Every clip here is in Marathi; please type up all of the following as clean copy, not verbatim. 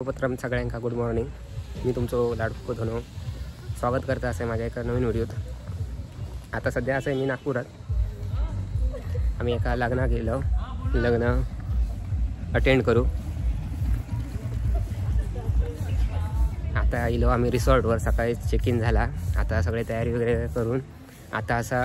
पत्रम सगळ्यांका गुड मॉर्निंग. मी तुमचं लाडको धनो स्वागत करता असे माझ्या एका नवीन व्हिडिओत. आता सध्या असं मी नागपुरात आम्ही एका लग्नाक गेलो, लग्न अटेंड करू. आता आलो आम्ही रिसॉर्टवर. सकाळी चेक इन झाला. आता सगळे तयारी वगैरे करून आता असा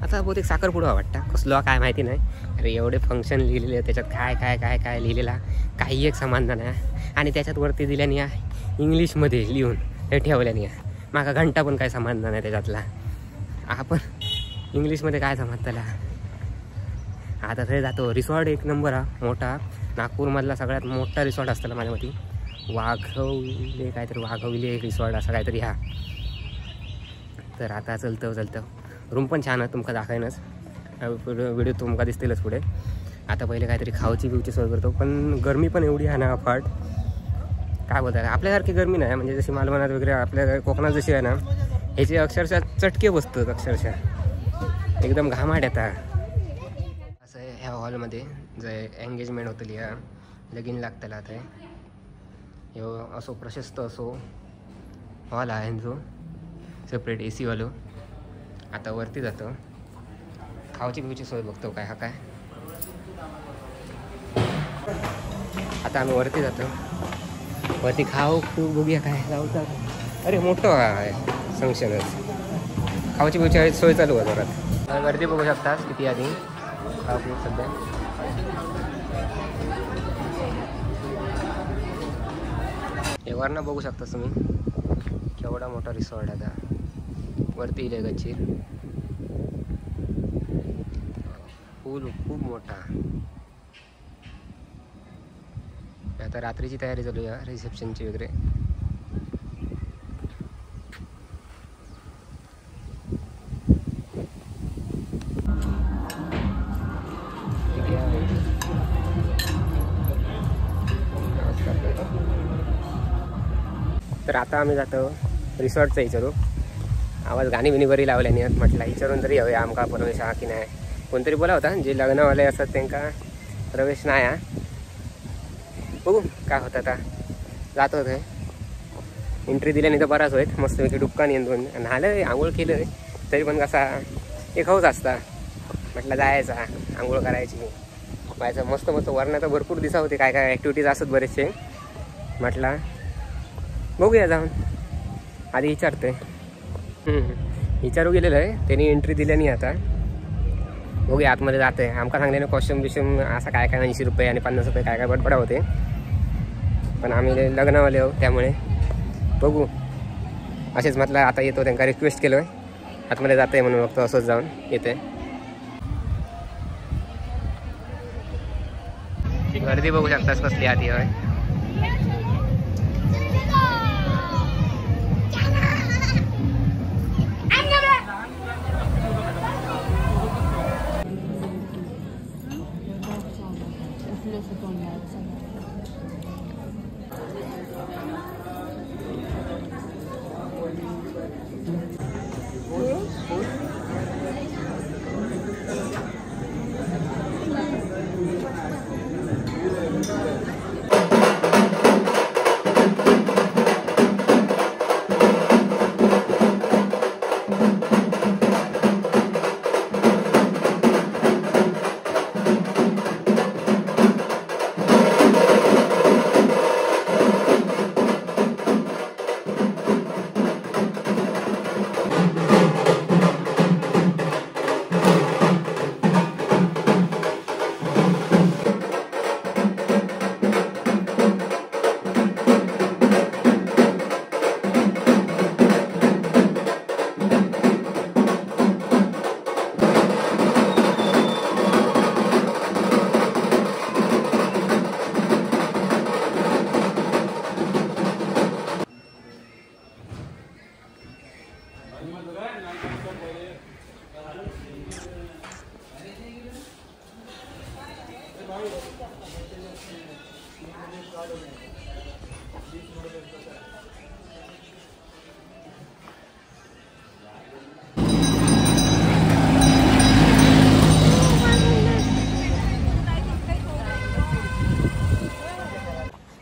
आता बहुतेक साखरपुडा वाटतं, कसलो काय माहिती नाही. अरे एवढे फंक्शन लिहिलेले, त्याच्यात काय काय काय काय लिहिलेला काही एक समाधान आहे. आणि त्याच्यात वरती दिल्याने इंग्लिशमध्ये लिहून हे ठेवल्याने मागा घंटा पण काय समाधान आहे त्याच्यातला. आपण इंग्लिशमध्ये काय समज त्याला. आता तरी जातो. रिसॉर्ट एक नंबर हा मोठा, नागपूरमधला सगळ्यात मोठा रिसॉर्ट असताना माझ्या मते. वाघविले काहीतरी, वाघविले रिसॉर्ट असा काहीतरी हा. तर आता चलतं रूम पण छान आहे, तुमका दाखवायनच व्हिडिओ तुमका दिसतीलच पुढे. आता पहिले काहीतरी खाऊची बिवची सोय करतो. पण गरमी पण एवढी आहे ना फाट, काय बोलतात आपल्यासारखी गरमी नाही. म्हणजे जशी मालवणात वगैरे आपल्या कोकणात जशी आहे ना, ह्याचे अक्षरशः चटके बसतात. अक्षरशः एकदम घामाट येतात. असं ह्या हॉलमध्ये जे एंगेजमेंट होतली या लगीन लागतला आता ह्यो असो प्रशस्त असो हॉल आहे जो सेपरेट AC वालो. आता वरती जातो, खाऊची बिवची सोय बघतो काय हा काय. आता आम्ही वरती जातो, वरती खाऊ बघूया काय लावतात. अरे मोठं आहे फंक्शनच. खाऊची बिवची सोय चालू आहे जोरात. गर्दी बघू शकतास किती आधी खाऊ पिऊ सध्या. हे वरनं बघू शकतास तुम्ही केवढा मोठा रिसॉर्ट आहे. आता वरती इले गच्चीर खूप मोठा. आता रात्रीची तयारी चालू आहे रिसेप्शनची वगैरे. तर आता आम्ही जातो रिसॉर्टचा विचारू. आवाज गाणी बिणी बरी लावल्याने म्हटलं विचारून तरी हवे आमका प्रवेश हा की नाही. कोणतरी बोला होता जे लग्नवाले असतात त्यांना प्रवेश नाही हा. बघू काय होतं. आता जात होतं एंट्री दिल्याने तर बराच होईल. मस्तपैकी डुक्कान येऊन नालं आंघोळ केलं तरी पण कसा एक हौस असता. म्हटलं जायचा आंघोळ करायची व्हायचं मस्त मस्त. वरनं तर भरपूर दिसा होते काय काय ॲक्टिव्हिटीज असतात बरेचसे. म्हटलं बघूया जाऊन. आधी विचारते विचारू गेलेलं आहे त्यांनी एंट्री दिल्याने. आता बघूया आतमध्ये जाते. आमका सांगल्याने कॉस्ट्युम बिश्यूम असा काय काय 80 रुपये आणि 50 रुपये काय काय बडबडा होते. पण आम्ही लग्नावाले आहोत त्यामुळे बघू. असेच म्हटलं आता येतो त्यांना रिक्वेस्ट केलं आहे आतमध्ये जाते आहे म्हणून बघतो. असंच जाऊन येते. गर्दी बघू शकतास कसली आधी आहे.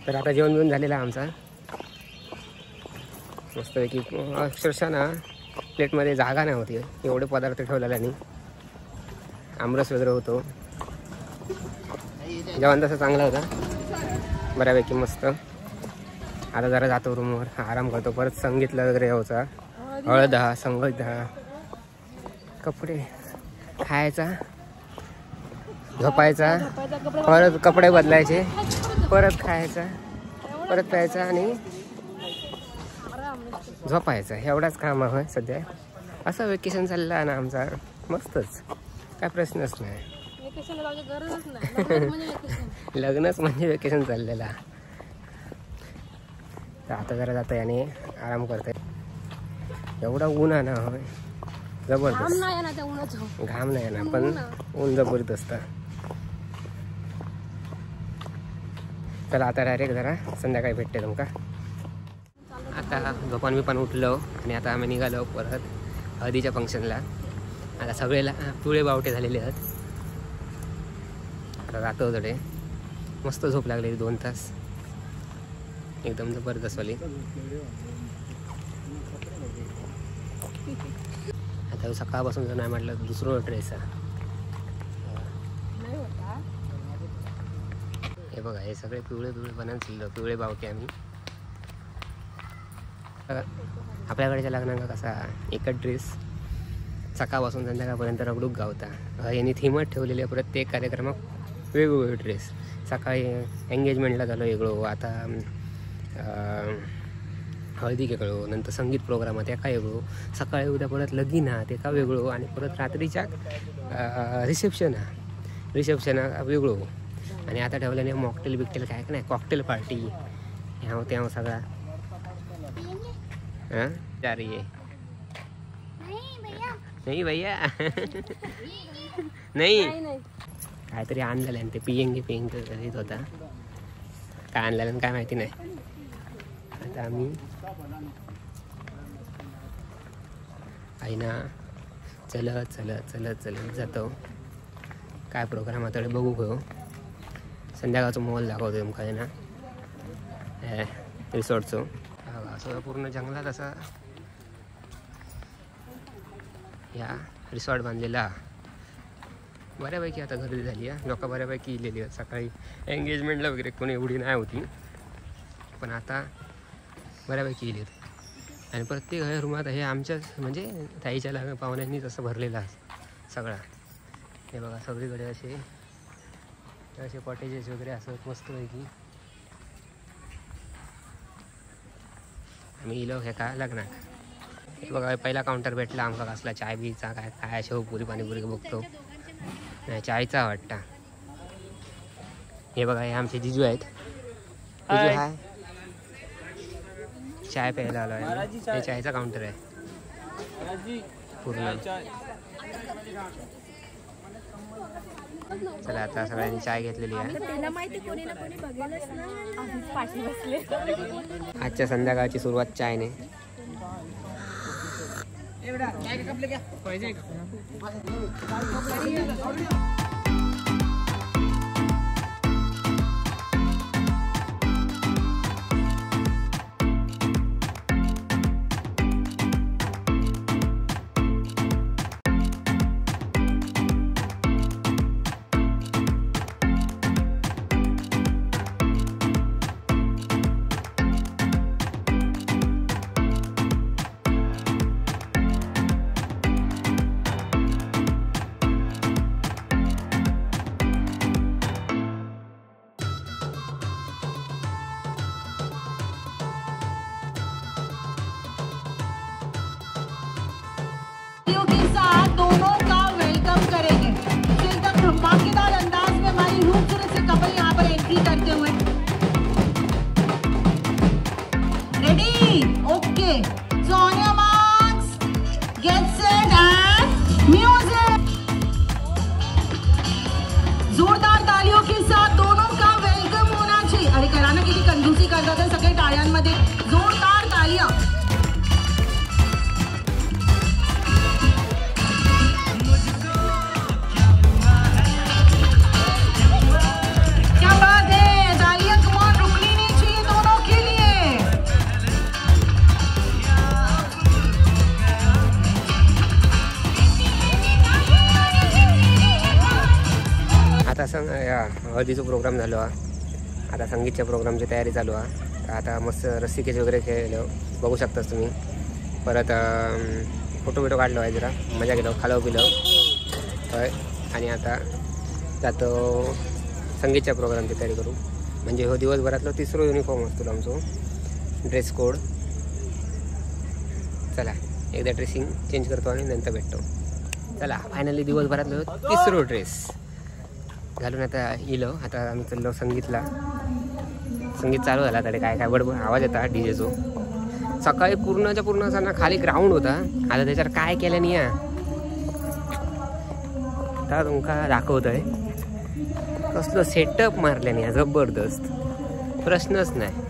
तर आता जेवण बिवून झालेला आहे आमचा मस्तपैकी. अक्षरशः ना प्लेटमध्ये जागा नाही होती, एवढे पदार्थ ठेवलेला नाही. आमरस वगैरे होतो. जेवण तसं चांगला होता बऱ्यापैकी मस्त. आता जरा जातो रूमवर आराम करतो. परत संगीतला वगैरे यायचा, हळद हा संगीत हा, कपडे खायचा, झोपायचा, परत कपडे बदलायचे, परत खायचा, परत प्यायचा आणि झोपायचं. एवढाच काम आहे सध्या. असं वेकेशन चाललं आहे ना आमचा मस्तच, काय प्रश्नच नाही. लग्नच म्हणजे वेकेशन चाललेला. तर आता जरा जातं आणि आराम करते. एवढा ऊन आहे ना होय जबरदस्त. घाम नाही ना पण ऊन जबरदस्त. चला आता डायरेक्ट जरा संध्याकाळी भेटते तुमका. आता झोपान बिपान उठलो आणि आता आम्ही निघालो परत हळदीच्या फंक्शनला. आता सगळेला पिवळे बावटे झालेले आहेत. आता जातो थोडे. मस्त झोप लागली 2 तास एकदम जबरदस्त वाली. आता सकाळपासून जर नाही म्हटलं दुसरं ड्रेस आहे. हे बघा हे सगळे पिवळे बनायला पिवळे बावटे आम्ही. आपल्याकडच्या लग्नांना कसा एकच ड्रेस सकाळपासून संध्याकाळपर्यंत रगडूक गावता. यांनी थीमच ठेवलेली आहे प्रत्येक कार्यक्रमात वेगवेगळे ड्रेस. सकाळी एंगेजमेंटला झालं वेगळं, आता हळदी वेगळं, नंतर संगीत प्रोग्राम आहे त्या वेगळं, सकाळी उद्या परत लगीन आहे ते का वेगळं, आणि परत रात्रीच्या रिसेप्शन वेगळं. आणि आता ठेवल्याने मॉकटेल बिकटेल काय नाही, कॉकटेल पार्टी ह्या त्या सगळा. हां चार ये नाही भैया नाही काहीतरी आणलेलं आहे ते पियंगे येत होता. काय आणलेलं काय माहिती नाही. आता आम्ही आहे ना चलत चलत चलत चलत जातो. काय प्रोग्राम आता बघू घेऊ. संध्याकाळचं मोबाईल दाखवतो तुमका आहे ना रिसॉर्टचं. असं पूर्ण जंगलात असा या रिसॉर्ट बांधलेला. बऱ्यापैकी आता गर्दी झाली आहे, लोक बऱ्यापैकी इलेली आहेत. सकाळी एंगेजमेंटला वगैरे कोणी एवढी नाही होती पण आता बऱ्यापैकी इलेत. आणि प्रत्येक रूमात हे आमच्याच म्हणजे ताईच्या लग्न पाहुण्यांनीच असं भरलेलं आहे सगळा. हे बघा सगळीकडे असे कॉटेजेस वगैरे असं मस्तपैकी. आम्ही इलो हे का लग्नात. हे बघा पहिला काउंटर भेटला आमका कसला चाय बीचा काय काय शेवपुरी पाणीपुरी बघतो नाही चायचा वाटता. हे बघा हे आमचे जिजू आहेत. जिजू हाय चाय प्यायला आलो आहे. हे चायचा काउंटर आहे पूर्ण. चला आता सगळ्यांनी चाय घेतलेली आहे. आजच्या संध्याकाळची सुरुवात चायने. दोनों का वेलकम करेंगे। तो एकदम धमाकेदार अंदाज में हमारी खूबसूरत से कपल यहाँ पर एंट्री करते हुए। Ready? Okay. So on your marks, get set end music. जोरदार तालियों के साथ दोनों का वेलकम होना चाहिए। अरे कराना किती कंजूसी करतात हे सगळे टाळ्यांमध्ये. जोरदार तालियां. क्या बात है, हळदीचा प्रोग्राम झालो हा. आता संगीतच्या प्रोग्रामची तयारी चालू आहे. आता मस्त रस्सीकेज वगैरे खेळलो बघू शकतास तुम्ही. परत फोटो बिटो काढलो आहे, जरा मजा केलो, खालो पिलो होय. आणि आता जातो संगीतच्या प्रोग्रामची तयारी करू. म्हणजे हो दिवसभरातलो तिसरो युनिफॉर्म असतो आमचो ड्रेस कोड. चला एकदा ड्रेसिंग चेंज करतो आणि नंतर भेटतो. चला फायनली दिवसभरातलो तिसरो ड्रेस घालून आता इलो. आता आम्ही चाललो संगीतला. संगीत चालू झाला तरी काय काय बडबड आवाज येता डीजेचो. सकाळी पूर्णच्या पूर्ण असा ना खाली ग्राउंड होता. आता त्याच्यावर काय केलं नाही आता तुमका दाखवतोय. कसलं सेटअप मारले नाही जबरदस्त, प्रश्नच नाही.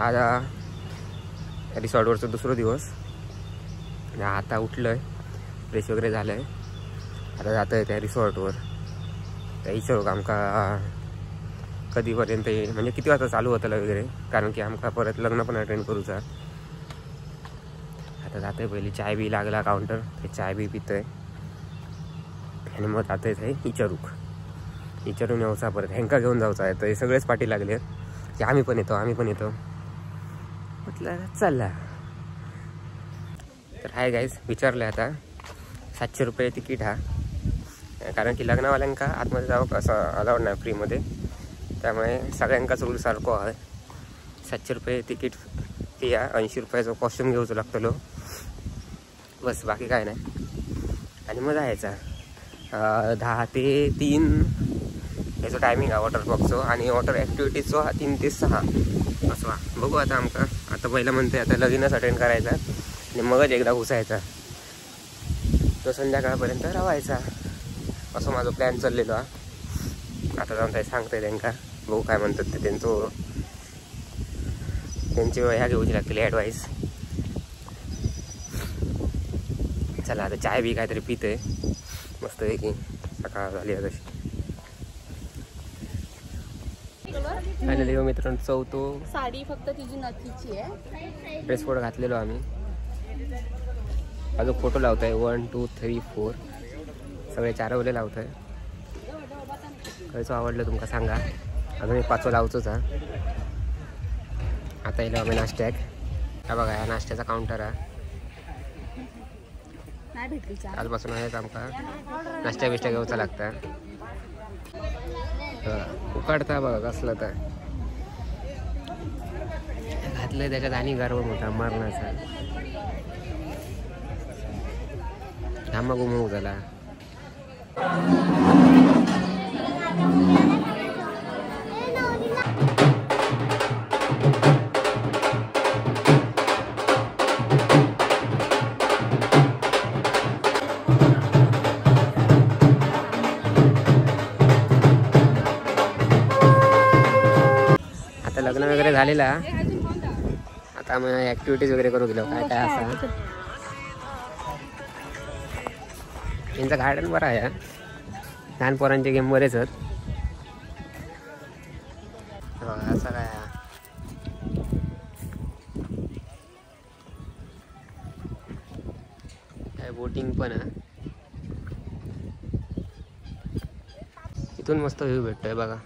आज रिसॉर्टवरचा दुसरा दिवस. आता उठलो आहे, फ्रेश वगैरे झालं आहे. आता जातो आहे त्या रिसॉर्टवर. त्या विचारू आमका कधीपर्यंत येईल, म्हणजे किती वाजता चालू होतं वगैरे, कारण की आमका परत लग्न पण अटेंड करूचा. आता जातो आहे, पहिली चाय बी लागला काउंटर, ते चाय बी पितोय आणि मग जातो आहे विचारूक विचारून येऊचा परत ह्यांका घेऊन जाऊचा आहे. तर हे सगळेच पाठी लागले की आम्ही पण येतो म्हटलं चालला. तर हाय गाईज, विचारलं आता 700 रुपये तिकीट हा, कारण की लग्नवाल्यांका आतमध्ये जावं असं अलाउड नाही फ्रीमध्ये, त्यामुळे सगळ्यांकाच रूल सारखं आहे. 700 रुपये तिकीट फी आहे. 80 रुपयाचा कॉस्ट्यूम घेऊचं लागतलो बस, बाकी काय नाही. आणि मग जायचा 10 ते 3 याचं टायमिंग आहे वॉटर पार्कचं. आणि वॉटर ॲक्टिव्हिटीजचं 3 ते 6 असं. बघू आता आमका. आता पहिलं म्हणते आता लगीनच अटेंड करायचा आणि मगच एकदा घुसायचा, तो संध्याकाळपर्यंत राहायचा, असं माझं प्लॅन चाललेलो आहे. आता जाऊन काही सांगताय त्यांना, बघू काय म्हणतात ते. त्यांची ह्या घेऊची लागतील ॲडवाईस. चला आता चाय बी काहीतरी पिते मस्त आहे की, सकाळ झाली तशी. फायनली मित्रांनो चौथो साडी फक्त तिची नथीची आहे. ड्रेस कोड घातलेलो आम्ही. अजून फोटो लावतोय 1 2 3 4 सगळे 4 वले लावतोय. खयचं आवडलं तुमका सांगा. अजून एक 5 लावचोच हा. आता येलो आम्ही नाश्त्याक. हा बघा या नाश्त्याचा काउंटर आहे. कालपासून आहेच आमका नाश्त्या बिष्ट्या घेऊचा लागता. उकाडता बघा कसलं तर घातलंय त्याच्यात आणि गर्व मोठा मरणाचा घामा गुमू झाला. लग्न वगैरे झालेला. आता मग ॲक्टिव्हिटीज वगैरे करू गेलो काय काय असा. यांचं गार्डन बरं आहे. लहान पोरांचे गेम बरेच आहेत. असं काय काय बोटिंग पण आहे. इथून मस्त व्ह्यू भेटतोय बघा.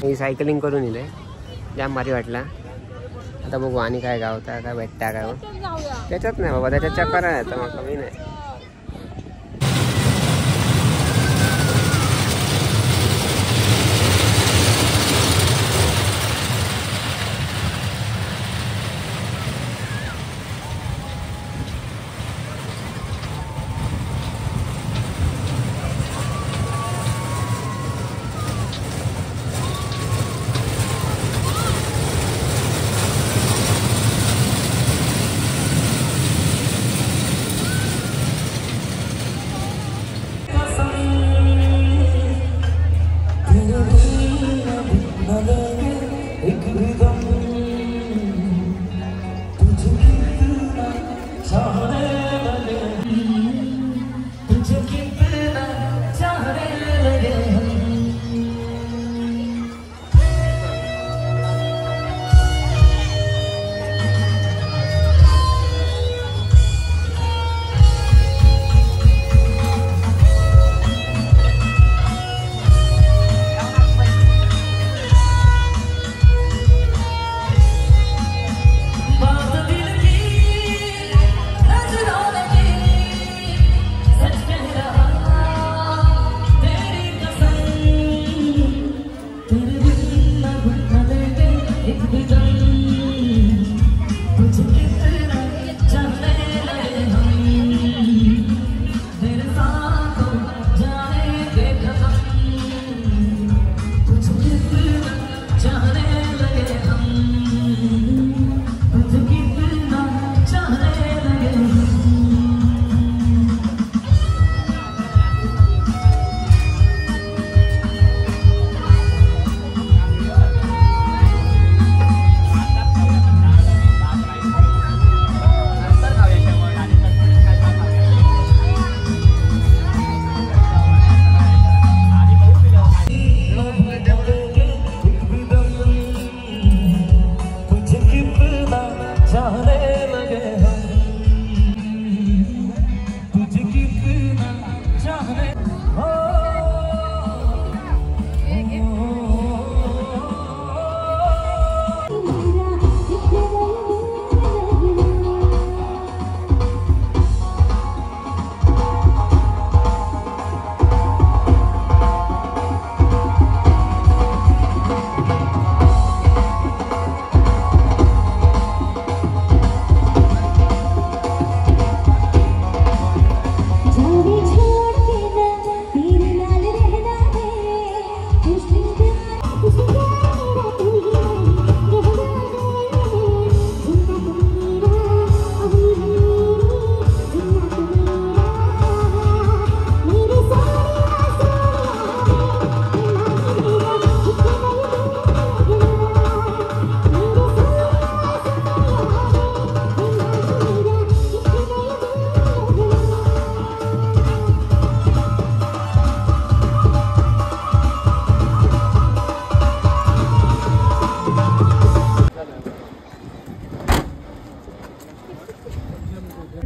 मी सायकलिंग करून येईल, जाम भारी वाटला. आता बघू आणि काय गावता काय भेटता काय. त्याच्यात नाही बाबा, त्याच्यात चक्कर आहे आता मग कमी नाही.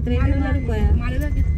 23 रुपया